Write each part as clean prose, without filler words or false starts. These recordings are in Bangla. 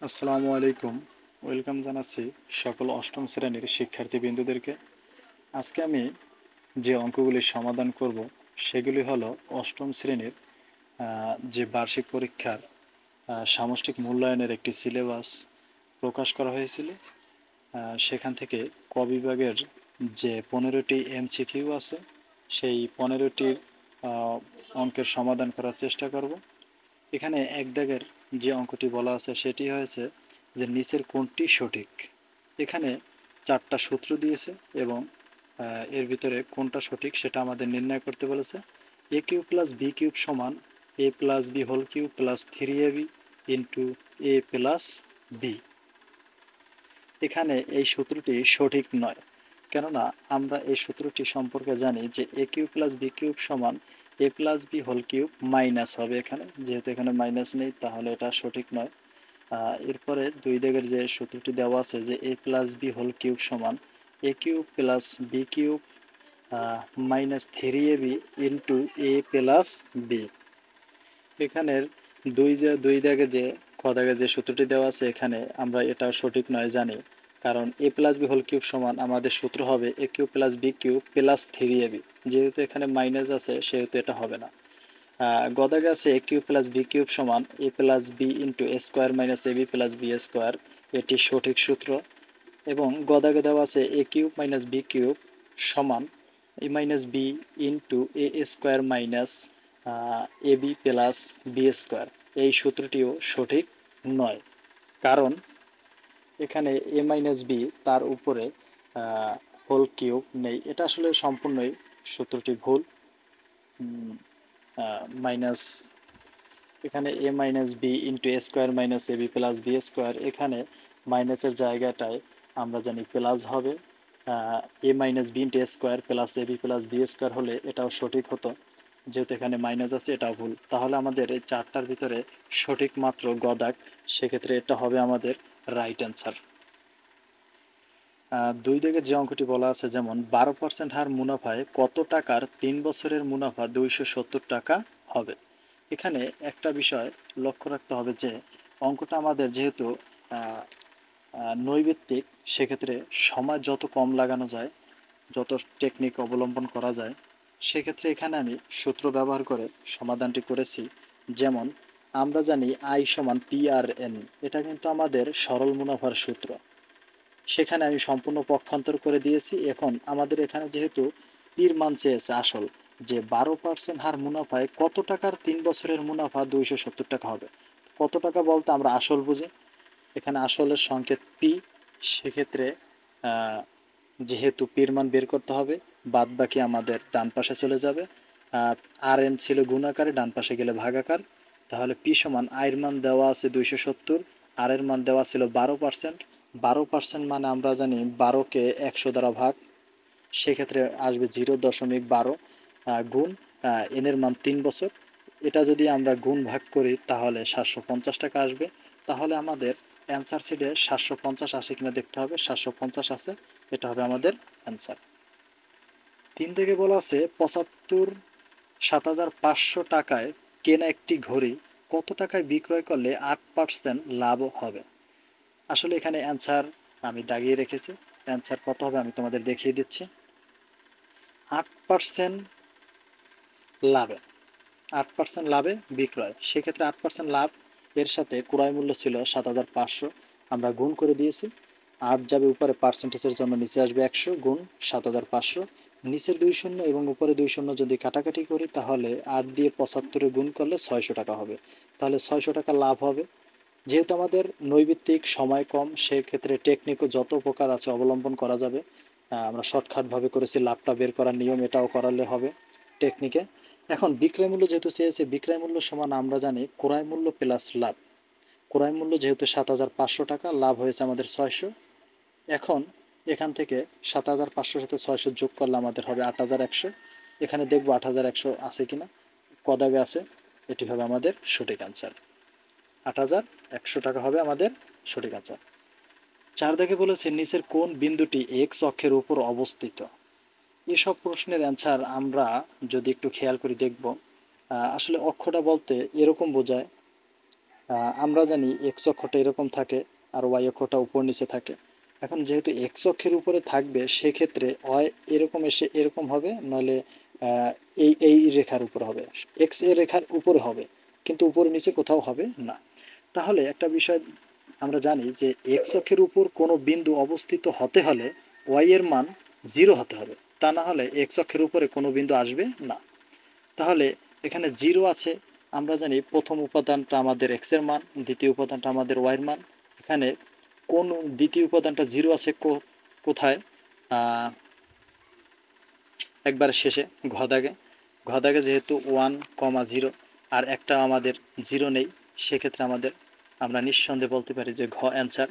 আসসালামু আলাইকুম। ওয়েলকাম জানাচ্ছি সকল অষ্টম শ্রেণীর শিক্ষার্থীবৃন্দদেরকে। আজকে আমি যে অঙ্কগুলির সমাধান করব সেগুলি হলো অষ্টম শ্রেণীর যে বার্ষিক পরীক্ষার সামষ্টিক মূল্যায়নের একটি সিলেবাস প্রকাশ করা হয়েছিল। সেখান থেকে ক বিভাগের যে 15টি এমসিকিউ আছে সেই 15টির অঙ্কের সমাধান করার চেষ্টা করব। এখানে এক দাগের যে অঙ্কটি বলা আছে সেটি হয়েছে যে নিচের কোনটি সঠিক। এখানে 4টা সূত্র দিয়েছে এবং এর ভিতরে কোনটা সঠিক সেটা আমাদের নির্ণয় করতে বলেছে। A cube plus b cube সমান a plus b whole cube plus 3ab into a plus b. এখানে এই সূত্রটি সঠিক নয়, কেননা আমরা এই সূত্রটি সম্পর্কে জানি যে a cube plus b cube সমান a plus b whole cube minus হবে। এখানে যেহেতু এখানে মাইনাস নেই তাহলে এটা সঠিক নয়। এরপরে দুই দাগের যে সূত্রটি দেওয়া আছে যে a plus b whole cube সমান a cube plus b cube minus 3ab into a plus b. এখানের দুই দাগে যে খ দাগে যে সূত্রটি দেওয়া আছে এখানে আমরা এটা সঠিক নয় জানি, কারণ a plus b whole cube সমান আমাদের সূত্র হবে a cube plus b cube plus 3ab। যেহেতু এখানে মাইনাস আছে সেহেতু এটা হবে না। গ দাগে আছে এ কিউব প্লাস বি কিউব সমান a plus B into A square minus A B plus B square, এটি সঠিক সূত্র। এবং গ দাগে দেওয়া আছে এ কিউব মাইনাস বি কিউব সমান এ minus B into A square minus A B plus B square, এই সূত্রটিও সঠিক নয়, কারণ এখানে এ মাইনাস বি তার উপরে হোল কিউব নেই। এটা আসলে সম্পূর্ণই সূত্রটি ভুল। মাইনাস এখানে এ minus B into A square minus A B plus B square, এখানে মাইনাসের জায়গাটায় আমরা জানি প্লাস হবে। এ minus B into A square plus A B plus B square হলে এটাও সঠিক হতো, যেহেতু এখানে মাইনাস আছে এটাও ভুল। তাহলে আমাদের এই চারটার ভিতরে সঠিক মাত্র গ দাগ, সেক্ষেত্রে এটা হবে আমাদের রাইট অ্যান্সার। দুই দাগের যে অঙ্কটি বলা আছে যেমন 12% হার মুনাফায় কত টাকার 3 বছরের মুনাফা 270 টাকা হবে। এখানে একটা বিষয় লক্ষ্য রাখতে হবে যে অঙ্কটা আমাদের যেহেতু নৈর্ব্যক্তিক, সেক্ষেত্রে সময় যত কম লাগানো যায়, যত টেকনিক অবলম্বন করা যায়, সেক্ষেত্রে এখানে আমি সূত্র ব্যবহার করে সমাধানটি করেছি। যেমন আমরা জানি আই সমান পি আর এন, এটা কিন্তু আমাদের সরল মুনাফার সূত্র। সেখানে আমি সম্পূর্ণ পক্ষান্তর করে দিয়েছি। এখন আমাদের এখানে যেহেতু পির মান চেয়েছে আসল, যে 12% হার মুনাফায় কত টাকার 3 বছরের মুনাফা 270 টাকা হবে। কত টাকা বলতে আমরা আসল বুঝি, এখানে আসলের সংকেত পি। সেক্ষেত্রে যেহেতু পির মান বের করতে হবে, বাদ বাকি আমাদের ডান পাশে চলে যাবে। আর এন ছিল গুণাকারে, ডান পাশে গেলে ভাগাকার। তাহলে পি সমান আয়ের মান দেওয়া আছে 270, আর এর মান দেওয়া ছিল 12%। 12% মানে আমরা জানি 12কে 100 দ্বারা ভাগ, সেক্ষেত্রে আসবে 0.12 গুণ এনের মান 3 বছর। এটা যদি আমরা গুণ ভাগ করি তাহলে 750 টাকা আসবে। তাহলে আমাদের অ্যান্সার শিটে 750 আসে কিনা দেখতে হবে। 750 আছে, এটা হবে আমাদের অ্যান্সার। 3 থেকে বলা আছে 75,500 টাকায় কেনা একটি ঘড়ি কত টাকায় বিক্রয় করলে 8% লাভ হবে। আসলে এখানে অ্যান্সার আমি দাগিয়ে রেখেছি। অ্যান্সার কত হবে আমি তোমাদের দেখিয়ে দিচ্ছি। 8% লাভে, 8% লাভে বিক্রয়, সেক্ষেত্রে 8% লাভ এর সাথে ক্রয় মূল্য ছিল 7,500, আমরা গুণ করে দিয়েছি। 8 যাবে উপরে পার্সেন্টেজের জন্য, নিচে আসবে 100 গুণ 7,500। নিচের 2 শূন্য এবং উপরে 2 শূন্য যদি কাটাকাটি করি তাহলে 8 দিয়ে 75 গুণ করলে 600 টাকা হবে। তাহলে 600 টাকা লাভ হবে। যেহেতু আমাদের নৈর্ব্যক্তিক, সময় কম, সেক্ষেত্রে টেকনিকও যত প্রকার আছে অবলম্বন করা যাবে। আমরা শর্টকাটভাবে করেছি, লাভটা বের করার নিয়ম এটাও করালে হবে টেকনিকে। এখন বিক্রয় মূল্য যেহেতু চেয়েছে, বিক্রয় মূল্য সমান আমরা জানি ক্রয় মূল্য প্লাস লাভ। ক্রয় মূল্য যেহেতু 7,500 টাকা, লাভ হয়েছে আমাদের 600। এখন এখান থেকে 7,500 সাথে 600 যোগ করলে আমাদের হবে 8,100। এখানে দেখবো 8,100 আছে কিনা, কদাবে আছে, এটি হবে আমাদের সঠিক অ্যান্সার। 8,100 টাকা হবে আমাদের সঠিক অ্যান্সার। 4 দেখে বলেছে নিচের কোন বিন্দুটি এক্স অক্ষের উপর অবস্থিত। এসব প্রশ্নের অ্যান্সার আমরা যদি একটু খেয়াল করে দেখব, আসলে অক্ষটা বলতে এরকম বোঝায় আমরা জানি এক্স অক্ষটা এরকম থাকে আর ওয়াই অক্ষটা উপর নিচে থাকে। এখন যেহেতু এক্স অক্ষের উপরে থাকবে সেক্ষেত্রে হয় এরকম এসে এরকম হবে, নইলে আহ, এই রেখার উপর হবে, এক্স এর রেখার উপরে হবে, কিন্তু উপরে নিচে কোথাও হবে না। তাহলে একটা বিষয় আমরা জানি যে এক্স অক্ষের উপর কোনো বিন্দু অবস্থিত হতে হলে ওয়াই এর মান 0 হতে হবে, তা না হলে এক্স অক্ষের উপরে কোনো বিন্দু আসবে না। তাহলে এখানে 0 আছে, আমরা জানি প্রথম উপাদানটা আমাদের এক্স এর মান, দ্বিতীয় উপাদানটা আমাদের ওয়াই এর মান। এখানে কোন দ্বিতীয় উপাদানটা 0 আছে কোথায়? আহ, একবার শেষে ঘ দাগে যেহেতু 1,0 আর একটা আমাদের 0 নেই, সেক্ষেত্রে আমরা নিঃসন্দেহে বলতে পারি যে ঘ অ্যান্সার।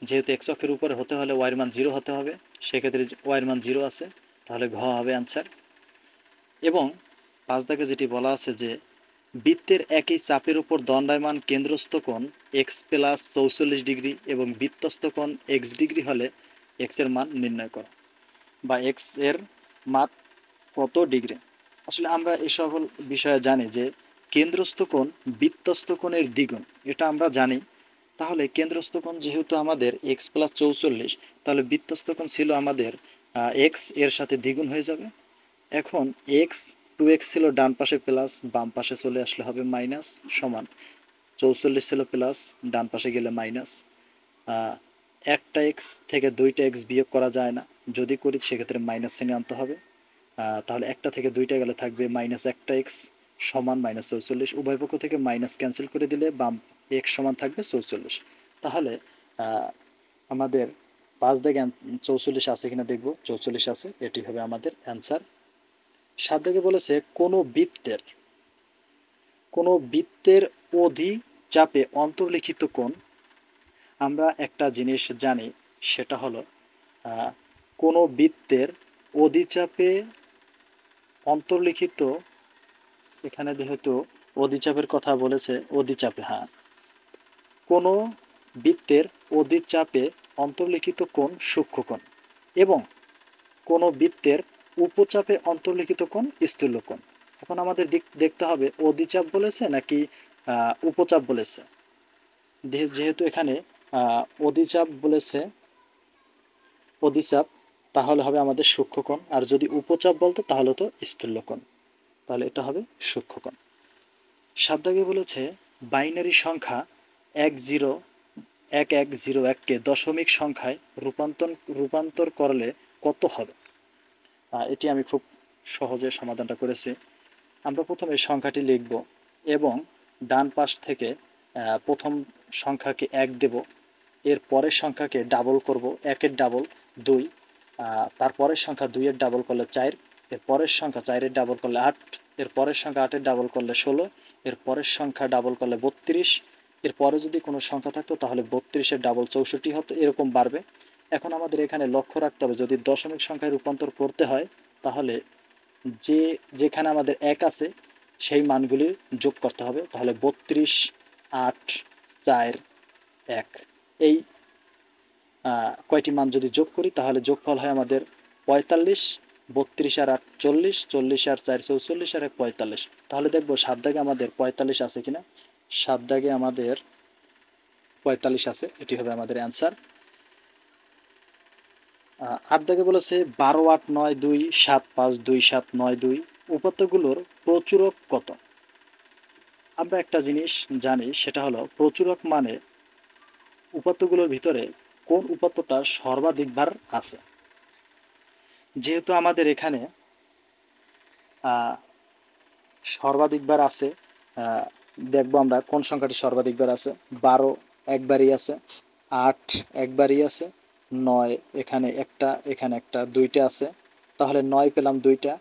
যেহেতু এক্স অক্ষের উপরে হতে হলে ওয়াই এর মান 0 হতে হবে, সেক্ষেত্রে ওয়াই এর মান 0 আছে, তাহলে ঘ হবে অ্যান্সার। এবং 5 দাগে যেটি বলা আছে যে বৃত্তের একই চাপের উপর দণ্ডায়মান কেন্দ্রস্থ কোণ x+44 ডিগ্রি এবং বৃত্তস্থ কোণ x ডিগ্রি হলে x এর মান নির্ণয় করো, বা x এর মান কত ডিগ্রি। আসলে আমরা এই সকল বিষয়ে জানি যে কেন্দ্রস্থ কোণ বৃত্তস্থ কোণের দ্বিগুণ, এটা আমরা জানি। তাহলে কেন্দ্রস্থ কোণ যেহেতু আমাদের x+44, তাহলে বৃত্তস্থ কোণ ছিল আমাদের x এর সাথে দ্বিগুণ হয়ে যাবে। এখন এক্স 2x ছিল ডান পাশে প্লাস, বাম পাশে চলে আসলে হবে মাইনাস, সমান 44 ছিল প্লাস, ডান পাশে গেলে মাইনাস। একটা এক্স থেকে দুইটা এক্স বিয়োগ করা যায় না, যদি করি সেক্ষেত্রে মাইনাস চিহ্ন আনতে হবে। তাহলে একটা থেকে দুইটা গেলে থাকবে মাইনাস একটা এক্স সমান -44, উভয় পক্ষ থেকে মাইনাস ক্যান্সেল করে দিলে বাম এক্স সমান থাকবে 44। তাহলে আমাদের 5 দাগে 44 আছে কিনা দেখব, 44 আছে, এটি হবে আমাদের অ্যান্সার। 7 দাগে বলেছে কোনো বৃত্তের অধিচাপে অন্তর্লিখিত কোণ। আমরা একটা জিনিস জানি, সেটা হলো কোনো বৃত্তের অধিচাপে অন্তর্লিখিত, এখানে যেহেতু অধিচাপের কথা বলেছে, অধিচাপে, হ্যাঁ, কোনো বৃত্তের অধিচাপে অন্তর্লিখিত কোণ সূক্ষ্মকোণ এবং কোনো বৃত্তের উপচাপে অন্তর্লিখিত কোণ স্থূলকোণ। এখন আমাদের দেখতে হবে অধিচাপ বলেছে নাকি উপচাপ বলেছে। যেহেতু এখানে অধিচাপ বলেছে, অধিচাপ, তাহলে হবে আমাদের সূক্ষ্মকোণ, আর যদি উপচাপ বলতো তাহলে তো স্থূলকোণ, তাহলে এটা হবে সূক্ষ্মকোণ। 7 দাগে বলেছে বাইনারি সংখ্যা 1101কে দশমিক সংখ্যায় রূপান্তর করলে কত হবে। এটি আমি খুব সহজে সমাধানটা করেছি। আমরা প্রথমে সংখ্যাটি লিখব এবং ডান পাশ থেকে প্রথম সংখ্যাকে 1 দেব, এর পরের সংখ্যাকে ডাবল করব, 1-এর ডাবল 2, তারপরের সংখ্যা 2-এর ডাবল করলে 4, এর পরের সংখ্যা 4-এর ডাবল করলে 8, এর পরের সংখ্যা 8-এর ডাবল করলে 16, এর পরের সংখ্যা ডাবল করলে 32, এর পরে যদি কোনো সংখ্যা থাকতো তাহলে 32-এর ডাবল 64 হতো, এরকম বাড়বে। এখন আমাদের এখানে লক্ষ্য রাখতে হবে যদি দশমিক সংখ্যায় রূপান্তর করতে হয় তাহলে যেখানে আমাদের 1 আছে সেই মানগুলি যোগ করতে হবে, তাহলে 32, 8, 4, 1, এই কয়টি মান যদি যোগ করি তাহলে যোগফল হয় আমাদের 45, 32 আর 8 40, 40 আর 4 44 আর 1 45। তাহলে দেখবো 7 দাগে আমাদের 45 আছে কিনা। 7 দাগে আমাদের 45 আছে, এটি হবে আমাদের অ্যান্সার। 8 দাগে বলেছে 12, 8, 9, 2, 7, 5, 2, 7, 9, 2 উপাত্তগুলোর প্রচুরক কত। আমরা একটা জিনিস জানি, সেটা হলো প্রচুরক মানে উপাত্তগুলোর ভিতরে কোন উপাত্তটা সর্বাধিকবার আছে। যেহেতু আমাদের এখানে সর্বাধিকবার আছে, দেখব আমরা কোন সংখ্যাটি সর্বাধিকবার আছে। 12 একবারই আছে, 8 একবারই আছে, 9 এখানে একটা, এখানে একটা, 2টা আছে, তাহলে 9 পেলাম 2টা,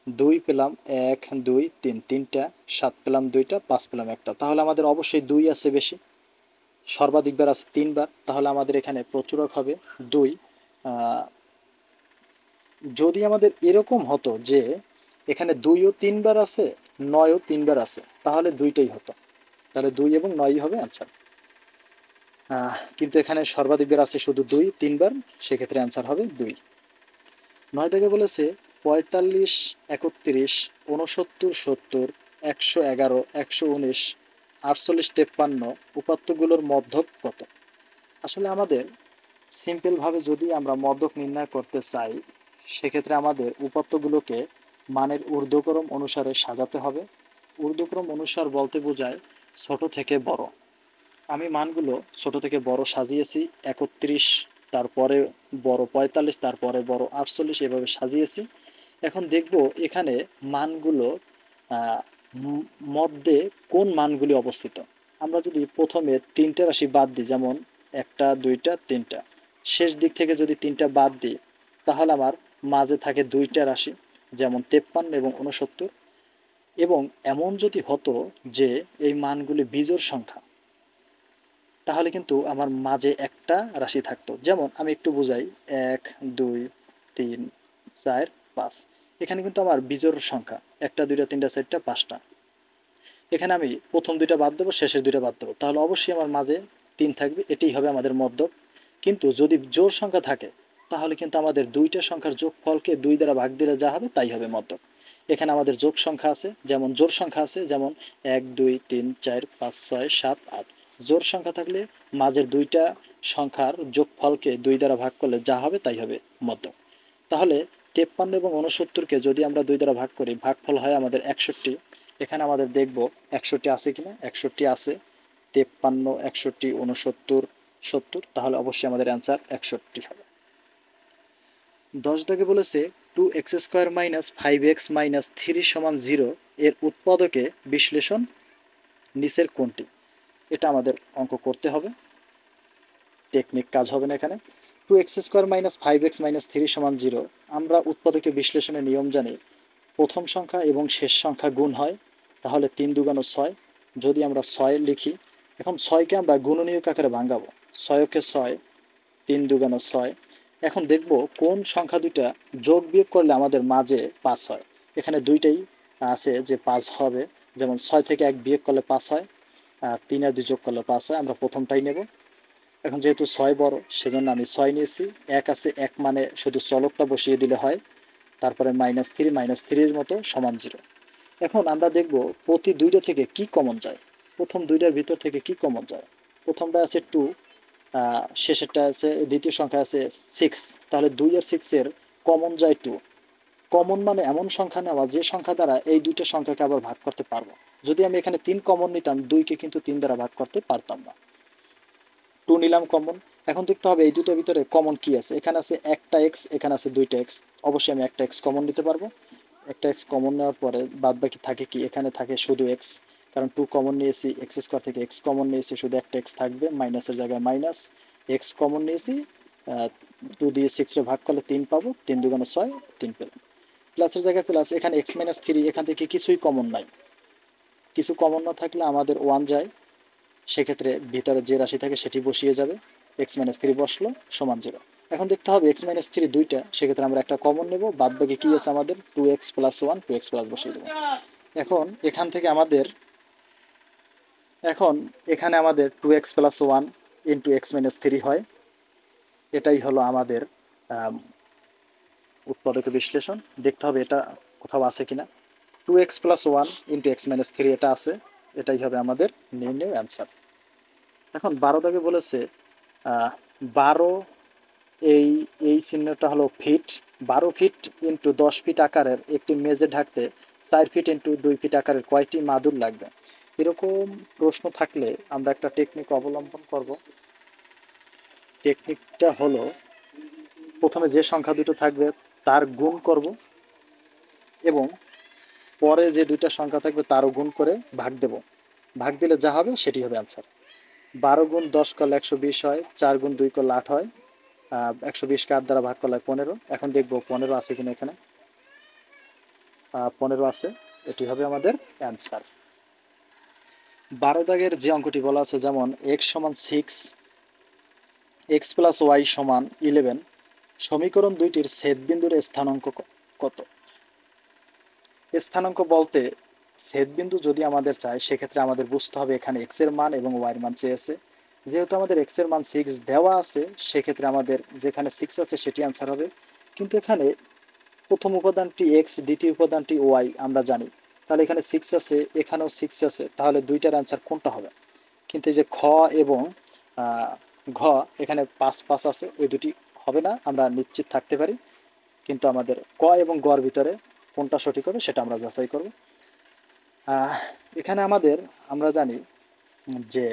2 পেলাম 1 2 3 3টা, 7 পেলাম 2টা, 5 পেলাম একটা, তাহলে আমাদের অবশ্যই 2 আছে বেশি। সর্বাধিকবার আছে 3বার, তাহলে আমাদের এখানে প্রচুরক হবে 2। যদি আমাদের এরকম হতো যে এখানে 2 ও 3বার আছে, 9 ও 3বার আছে, তাহলে 2টাই হতো, তাহলে 2 এবং 9ই হবে অ্যান্সার। কিন্তু এখানে সর্বাধিকবার আছে শুধু 2 3বার, সেক্ষেত্রে অ্যান্সার হবে 2। 9 বলেছে 45 31 69 70 111 119 48, 53 উপাত্তগুলোর মধ্যক কত? আসলে আমাদের সিম্পলভাবে যদি আমরা মধ্যক নির্ণয় করতে চাই, সেক্ষেত্রে আমাদের উপাত্তগুলোকে মানের ঊর্ধ্বক্রম অনুসারে সাজাতে হবে। ঊর্ধ্বক্রম অনুসার বলতে বোঝায় ছোট থেকে বড়। আমি মানগুলো ছোট থেকে বড় সাজিয়েছি, 31, তারপরে বড় 45, তারপরে বড় 48, এভাবে সাজিয়েছি। এখন দেখব এখানে মানগুলো মধ্যে কোন মানগুলি অবস্থিত। আমরা যদি প্রথমে 3টে রাশি বাদ দিই, যেমন 1টা 2টা 3টা, শেষ দিক থেকে যদি 3টা বাদ দিই, তাহলে আমার মাঝে থাকে 2টা রাশি, যেমন 53 এবং 69। এবং এমন যদি হতো যে এই মানগুলি বিজোড় সংখ্যা, তাহলে কিন্তু আমার মাঝে একটা রাশি থাকতো। যেমন আমি একটু বুঝাই, 1 2 3 4 5, এখানে কিন্তু আমার বিজোড় সংখ্যা 1টা 2টা 3টা 4টা 5টা। এখানে আমি প্রথম 2টা বাদ দেবো, শেষের 2টা বাদ দেবো, তাহলে অবশ্যই আমার মাঝে 3 থাকবে, এটাই হবে আমাদের মধ্যক। কিন্তু যদি জোড় সংখ্যা থাকে, তাহলে কিন্তু আমাদের 2টা সংখ্যার যোগফলকে 2 দ্বারা ভাগ দিলে যা হবে তাই হবে মধ্যক। এখানে আমাদের যোগ সংখ্যা আছে, যেমন জোড় সংখ্যা আছে, যেমন 1 2 3 4 5 6 7 8। জোড় সংখ্যা থাকলে মাঝের 2টা সংখ্যার যোগফলকে 2 দ্বারা ভাগ করলে যা হবে তাই হবে মধ্যক। তাহলে 53 এবং 69কে যদি আমরা 2 দ্বারা ভাগ করি, ভাগফল হয় আমাদের 61। এখানে আমাদের দেখব 61 আছে কিনা। 61 আছে। 53, 61, 69, 70, তাহলে অবশ্যই আমাদের অ্যান্সার 61 হবে। 10 দাগে বলেছে 2x² - 5x - 3 = 0 এর উৎপাদকে বিশ্লেষণ নিচের কোনটি? এটা আমাদের অঙ্ক করতে হবে, টেকনিক কাজ হবে না এখানে। 2x² - 5x - 3 = 0, আমরা উৎপাদকে বিশ্লেষণের নিয়ম জানি। প্রথম সংখ্যা এবং শেষ সংখ্যা গুণ হয়, তাহলে 3 দুগুণ 6। যদি আমরা 6 লিখি, এখন 6কে আমরা গুণনীয়ক আকারে ভাঙাবো, 6কে 6, 3 দুগুণ 6। এখন দেখব কোন সংখ্যা দুইটা যোগ বিয়োগ করলে আমাদের মাঝে 5 হয়। এখানে দুইটাই আছে যে 5 হবে, যেমন 6 থেকে 1 বিয়োগ করলে 5 হয়, 3 আর 2 যোগ করলে 5 হয়, আমরা প্রথমটাই নেব। এখন যেহেতু 6 বড়, সেজন্য আমি 6 নিয়েছি। 1 আছে, 1 মানে শুধু চলকটা বসিয়ে দিলে হয়, তারপরে -3 এর মতো সমান 0। এখন আমরা দেখব প্রতি দুইটা থেকে কি কমন যায়। প্রথম দুইটার ভিতর থেকে কি কমন যায়। প্রথমটা আছে 2, শেষেরটা আছে, দ্বিতীয় সংখ্যা আছে 6, তাহলে 2 আর 6 এর কমন যায় 2। কমন মানে এমন সংখ্যা নেওয়া যে সংখ্যা দ্বারা এই দুইটা সংখ্যাকে আবার ভাগ করতে পারবো। যদি আমি এখানে 3 কমন নিতাম, 2কে কিন্তু 3 দ্বারা ভাগ করতে পারতাম না। 2 নিলাম কমন। এখন দেখতে হবে এই দুটোর ভিতরে কমন কি আছে। এখানে আছে একটা এক্স, এখানে আছে 2টা এক্স, অবশ্যই আমি একটা এক্স কমন নিতে পারবো। একটা এক্স কমন নেওয়ার পরে বাদ বাকি থাকে কি, এখানে থাকে শুধু এক্স, কারণ 2 কমন নিয়েছি, x² থেকে এক্স কমন নিয়েছি, শুধু একটা এক্স থাকবে, মাইনাসের জায়গায় মাইনাস। এক্স কমন নিয়েছি, 2 দিয়ে 6 রে ভাগ করলে 3 পাবো, 3 দুগুণ 6, 3 পেলাম। প্লাসের জায়গায় প্লাস, এখানে x-3, এখান থেকে কিছুই কমন নাই। কিছু কমন না থাকলে আমাদের 1 যায়, সেক্ষেত্রে ভিতরে যে রাশি থাকে সেটি বসিয়ে যাবে, x-3 বসলো সমান 0। এখন দেখতে হবে x-3 দুইটা, সেক্ষেত্রে আমরা একটা কমন নেব, বাদ বাকি কি আছে আমাদের 2x + 1, 2x প্লাস বসিয়ে দেবো। এখন এখান থেকে আমাদের, এখন এখানে আমাদের 2x + 1 × x-3 হয়। এটাই হলো আমাদের উৎপাদক বিশ্লেষণ। দেখতে হবে এটা কোথাও আছে কিনা। 2x + 1 × x-3 এটা আছে, এটাই হবে আমাদের নির্ণয় অ্যান্সার। এখন 12 দাগে বলেছে 12, এই এই চিহ্নটা হলো ফিট। 12 ফিট × 10 ফিট আকারের একটি মেজে ঢাকতে 4 ফিট × 2 ফিট আকারের কয়টি মাদুর লাগবে? এরকম প্রশ্ন থাকলে আমরা একটা টেকনিক অবলম্বন করব। টেকনিকটা হলো, প্রথমে যে সংখ্যা দুটো থাকবে তার গুণ করব, এবং পরে যে দুইটা সংখ্যা থাকবে তারও গুণ করে ভাগ দেব। ভাগ দিলে যা হবে সেটি হবে আনসার। 12 × 10 করলে 120 হয়, 4 × 2 করলে 8 হয়, 120কে 8 দ্বারা ভাগ করলে 15। এখন দেখব 15 আছে কিনা এখানে। 15 আছে, এটি হবে আমাদের অ্যান্সার। 12 দাগের যে অঙ্কটি বলা আছে, যেমন x = 6, x + y = 11, সমীকরণ দুইটির ছেদবিন্দুর স্থানাঙ্ক কত? স্থানাঙ্ক বলতে ছেদবিন্দু যদি আমাদের চাই, সেক্ষেত্রে আমাদের বুঝতে হবে এখানে x এর মান এবং y এর মান চেয়েছে। যেহেতু আমাদের x এর মান 6 দেওয়া আছে, সেক্ষেত্রে আমাদের যেখানে 6 আছে সেটি আনসার হবে। কিন্তু এখানে প্রথম উপাদানটি x, দ্বিতীয় উপাদানটি y আমরা জানি, তাহলে এখানে 6 আছে, এখানেও 6 আছে, তাহলে দুইটার অ্যান্সার কোনটা হবে? কিন্তু এই যে খ এবং ঘ, এখানে 5 5 আছে, এই দুটি হবে না, আমরা নিশ্চিত থাকতে পারি। কিন্তু আমাদের ক এবং গর ভিতরে কোনটা সঠিক হবে সেটা আমরা যাচাই করব। এখানে আমরা জানি যে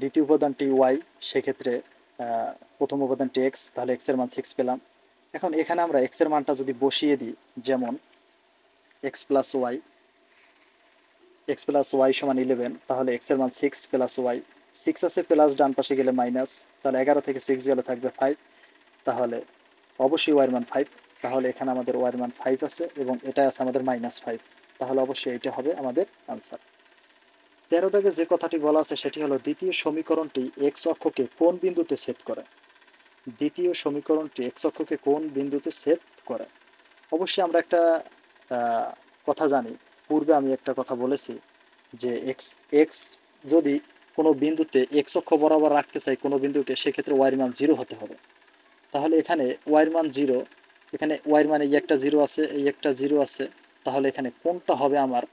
দ্বিতীয় উপাদানটি ওয়াই, সেক্ষেত্রে প্রথম উপাদানটি এক্স, তাহলে এক্স এর মান 6 পেলাম। এখন এখানে আমরা এক্স এর মানটা যদি বসিয়ে দিই, যেমন এক্স প্লাস ওয়াই সমান 11, তাহলে এক্স এর মান 6 প্লাস ওয়াই, 6 আছে প্লাস ডান পাশে গেলে মাইনাস, তাহলে 11 থেকে 6 গেলে থাকবে 5, তাহলে অবশ্যই ওয়াই এর মান 5, তাহলে এখানে আমাদের ওয়াই এর মান 5 আছে এবং এটা আছে আমাদের -5, তাহলে অবশ্যই এটা হবে আমাদের আনসার। 13 দাগে যে কথাটি বলা আছে সেটি হলো দ্বিতীয় সমীকরণটি এক্স অক্ষকে কোন বিন্দুতে ছেদ করে? দ্বিতীয় সমীকরণটি এক্স অক্ষকে কোন বিন্দুতে ছেদ করে? অবশ্যই আমরা একটা কথা জানি, পূর্বে আমি একটা কথা বলেছি যে এক্স এক্স যদি কোনো বিন্দুতে এক্স অক্ষ বরাবর রাখতে চাই কোনো বিন্দুকে, সেক্ষেত্রে ওয়াই এর মান 0 হতে হবে। তাহলে এখানে ওয়াই এর মান 0, এখানে ওয়াই এর মানে এই একটা 0 আছে, এই একটা 0 আছে, তাহলে এখানে কোনটা হবে আমার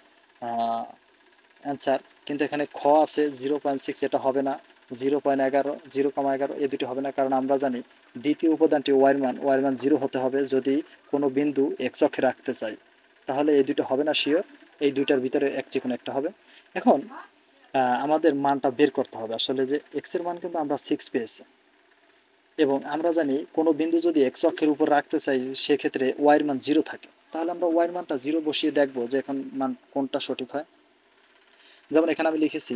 অ্যান্সার? কিন্তু এখানে খ আছে 0.6, এটা হবে না। 0.11, 0,11 এই দুটি হবে না, কারণ আমরা জানি দ্বিতীয় উপাদানটি ওয়াই এর মান 0 হতে হবে যদি কোনো বিন্দু এক্স অক্ষে রাখতে চাই, তাহলে এই দুটো হবে না শিওর, এই দুইটার ভিতরে যে কোনো একটা হবে। এখন আমাদের মানটা বের করতে হবে আসলে, যে এক্স এর মান কিন্তু আমরা 6 পেয়েছি এবং আমরা জানি কোনো বিন্দু যদি এক্স অক্ষের উপর রাখতে চাই সেক্ষেত্রে ওয়াই এর মান 0 থাকে, তাহলে আমরা ওয়াই এর মানটা 0 বসিয়ে দেখবো যে এখন মান কোনটা সঠিক হয়। যেমন এখানে আমি লিখেছি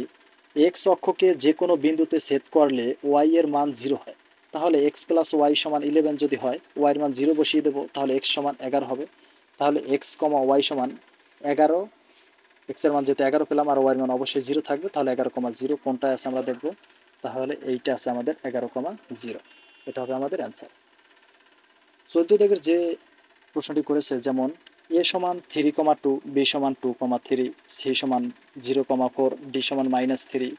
এক্স অক্ষকে যে কোনো বিন্দুতে ছেদ করলে ওয়াই এর মান 0 হয়, তাহলে এক্স প্লাস ওয়াই সমান 11 যদি হয়, ওয়াই এর মান 0 বসিয়ে দেবো, তাহলে এক্স সমান 11 হবে। তাহলে এক্স কমা ওয়াই সমান 11, এক্স এর মান যেহেতু 11 পেলাম আর ওয়াই এর মান অবশ্যই 0 থাকবে, তাহলে 11,0 কোনটা আছে আমরা দেখব, তাহলে এইটা আছে আমাদের 11,0, এটা হবে আমাদের অ্যান্সার। 14 দাগের যে প্রশ্নটি করেছে, যেমন এ সমান 3,2, বি সমান 2,3, সি সমান 0,4, ডি সমান -3,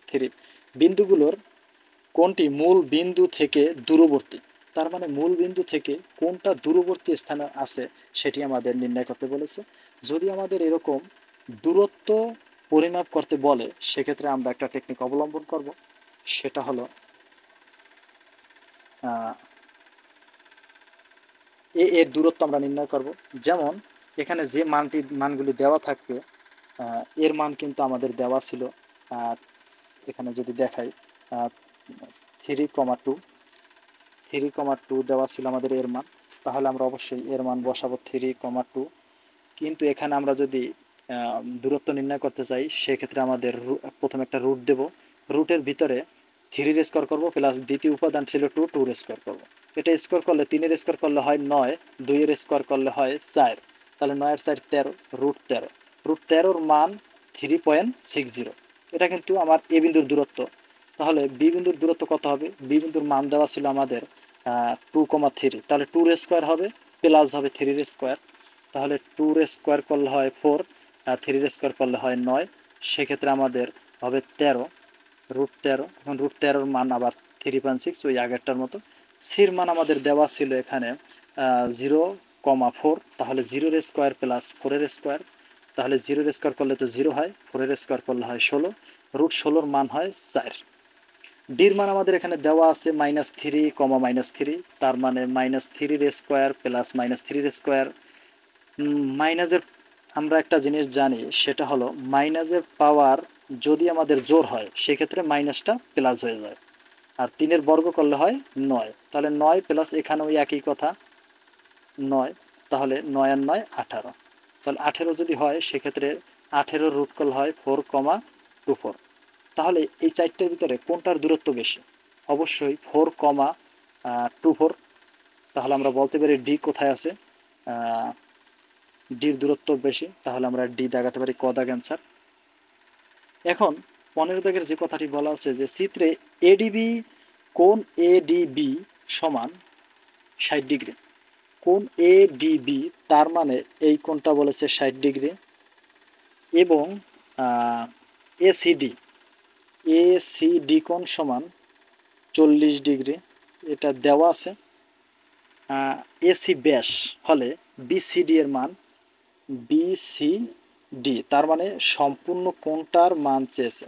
-3 বিন্দুগুলোর কোনটি মূল বিন্দু থেকে দূরবর্তী? তার মানে মূল বিন্দু থেকে কোনটা দূরবর্তী স্থানে আছে সেটি আমাদের নির্ণয় করতে বলেছে। যদি আমাদের এরকম দূরত্ব পরিমাপ করতে বলে, সেক্ষেত্রে আমরা একটা টেকনিক অবলম্বন করব, সেটা হলো এর দূরত্ব আমরা নির্ণয় করব। যেমন এখানে যে মানগুলি দেওয়া থাকবে, এর মান কিন্তু আমাদের দেওয়া ছিল, এখানে যদি দেখাই 3,2 দেওয়া ছিল আমাদের এর মান, তাহলে আমরা অবশ্যই এর মান বসাবো 3,2। কিন্তু এখানে আমরা যদি দূরত্ব নির্ণয় করতে চাই, সেক্ষেত্রে আমাদের প্রথমে একটা রুট দেব, রুটের ভিতরে 3 স্কোয়ার করব, প্লাস দ্বিতীয় উপাদান ছিল 2 স্কোয়ার করব। এটা স্কোয়ার করলে 3 স্কোয়ার করলে হয় 9, 2 স্কোয়ার করলে হয় 4, তাহলে 9 4 13, √13, √13 মান 3.60, এটা কিন্তু আমার এ বিন্দুর দূরত্ব। তাহলে বি বিন্দুর দূরত্ব কত হবে? বি বিন্দুর মান দেওয়া ছিল আমাদের 2,3, তাহলে 2 স্কোয়ার হবে প্লাস হবে 3 স্কোয়ার, তাহলে 2 স্কোয়ার করলে হয় 4 আর 3 স্কোয়ার করলে হয় 9, সেক্ষেত্রে আমাদের হবে 13, √13। এখন √13 মান আবার 3.6, ওই আগেরটার মতো। সির মান আমাদের দেওয়া ছিল এখানে 0,4, তাহলে 0 স্কোয়ার প্লাস 4 স্কোয়ার, তাহলে 0 স্কোয়ার করলে তো 0 হয়, 4 স্কোয়ার করলে হয় 16, √16 মান হয় 4। ডির মান আমাদের এখানে দেওয়া আছে -3, তার মানে -3 স্কোয়ার প্লাস -3 স্কোয়ার। মাইনাসের আমরা একটা জিনিস জানি, সেটা হলো মাইনাসের পাওয়ার যদি আমাদের জোর হয় সেক্ষেত্রে মাইনাসটা প্লাস হয়ে যায়, আর 3 বর্গ করলে হয় 9, তাহলে 9 প্লাস এখানেও একই কথা 9, তাহলে 9 আর 9 18, তাহলে 18 যদি হয় সেক্ষেত্রে 18 রুট করলে হয় 4,24। তাহলে এই চারটের ভিতরে কোনটার দূরত্ব বেশি? অবশ্যই 4,24। তাহলে আমরা বলতে পারি ডি কোথায় আছে, ডির দূরত্ব বেশি, তাহলে আমরা ডি দেখাতে পারি, ক দাগ অ্যান্সার। এখন 15 দাগের যে কথাটি বলা আছে যে চিত্রে এডিবি কোণ এডিবি সমান 60 ডিগ্রি, কোণ এডিবি তার মানে এই কোণটা বলেছে 60 ডিগ্রি, এবং এসিডি এসিডি কোণ সমান 40 ডিগ্রি, এটা দেওয়া আছে। এসি ব্যাস হলে বিসিডি এর মান বি সি ডি, তার মানে সম্পূর্ণ কোণটার মান চেয়েছে,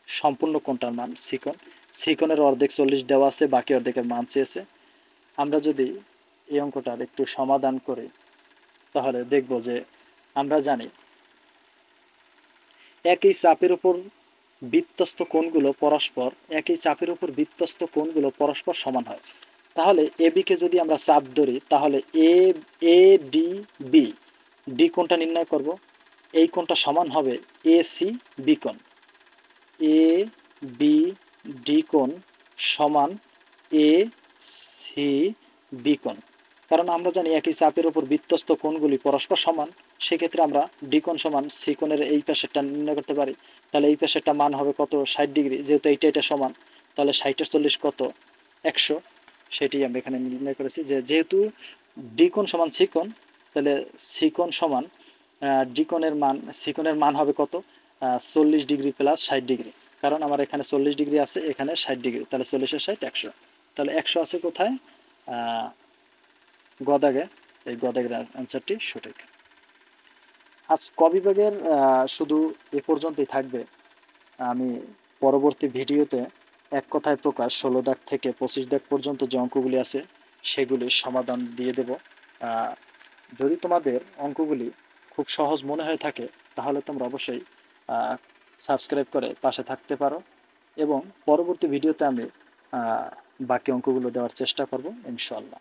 সম্পূর্ণ কোণটার মান সিকোণ, সিকোণের অর্ধেক 40 দেওয়া আছে, বাকি অর্ধেকের মান চেয়েছে। আমরা যদি এই অঙ্কটার একটু সমাধান করি তাহলে দেখব যে আমরা জানি একই চাপের উপর বৃত্তস্থ কোণগুলো পরস্পর, একই চাপের উপর বৃত্তস্থ কোণগুলো পরস্পর সমান হয়। তাহলে এ বিকে যদি আমরা চাপ ধরি তাহলে এ এ ডি বি, ডি কোণটা নির্ণয় করব। এই কোণটা সমান হবে এ সি বি কোণ, এ বি ডি কোণ সমান এ সি বি কোণ। কারণ আমরা জানি একই চাপের উপর বৃত্তস্থ কোণগুলি পরস্পর সমান, সেক্ষেত্রে আমরা ডি কোণ সমান সি কোণের এই পাশেরটা নির্ণয় করতে পারি। তাহলে এই পাশেরটা মান হবে কত, 60 ডিগ্রি, যেহেতু এইটা এটা সমান, তাহলে 60 এর 40 কত, 100। সেটি আমরা এখানে নির্ণয় করেছি যে যেহেতু ডি কোণ সমান সি কোণ, তাহলে সি কোণ সমান ডি কোণের মান, সি কোণের মান হবে কত, 40 ডিগ্রি প্লাস 60 ডিগ্রি। কারণ আমার এখানে 40 ডিগ্রি আছে, এখানে 60 ডিগ্রি, তাহলে 40 এর 60 100। তাহলে 100 আছে কোথায়, গদাগে, এই গদাগের অ্যান্সারটি সঠিক। আজ ক বিভাগের শুধু এ পর্যন্তই থাকবে। আমি পরবর্তী ভিডিওতে এক কথায় প্রকাশ 16 দাগ থেকে 25 দাগ পর্যন্ত যে অঙ্কগুলি আছে সেগুলির সমাধান দিয়ে দেব। যদি তোমাদের অঙ্কগুলি খুব সহজ মনে হয়ে থাকে তাহলে তোমরা অবশ্যই সাবস্ক্রাইব করে পাশে থাকতে পারো, এবং পরবর্তী ভিডিওতে আমি বাকি অঙ্কগুলো দেওয়ার চেষ্টা করব ইনশাআল্লাহ।